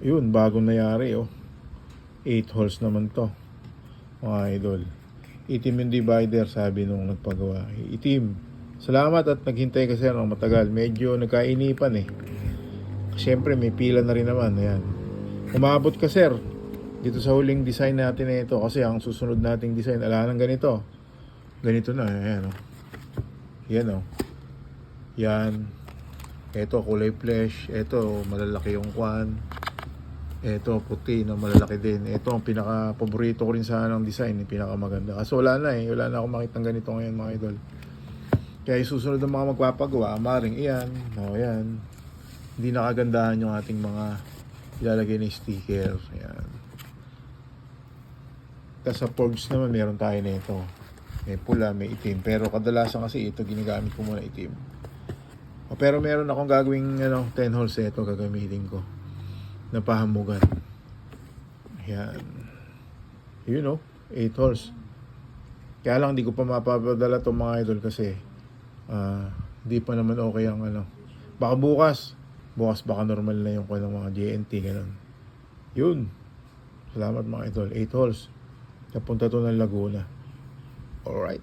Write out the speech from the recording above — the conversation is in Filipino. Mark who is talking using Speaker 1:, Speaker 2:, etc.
Speaker 1: Yun, bagong nangyari, oh. 8 holes naman to, mga idol. Itim yung divider, sabi nung nagpagawa. Itim. Salamat at naghintay ka, sir, ng matagal. Medyo nagkainipan eh. Siyempre may pila na rin naman. Ayan. Umabot ka, sir, dito sa huling design natin na ito. Kasi ang susunod nating design, ala nang ganito. Ganito na. Ayan, oh. Yan, oh. Yan. Ito, kulay flesh. Ito, malalaki yung kwan. Ito, puti na malalaki din. Ito, ang pinaka-paborito ko rin sa anong design. Yung pinakamaganda. Kasi wala na eh. Wala na akong makitang ganito ngayon, mga idol. Kaya yung susunod ng mga magpapagawa, maring iyan. O, yan. Hindi nakagandahan yung ating mga ilalagay na sticker. Ayan. Tapos sa Forbes naman, meron tayo na ito. May pula, may itim. Pero kadalasan kasi ito, ginagamit ko muna itim. Pero meron akong gagawing 10 holes ito, gagamitin ko. Na pahamugan. Ayan. You know, 8 holes. Kaya lang, di ko pa mapapadala itong mga idol kasi di pa naman okay ang Baka bukas baka normal na yung mga JNT, ganun. Yun. Salamat mga idol. 8 holes. Napunta to ng Laguna. Alright.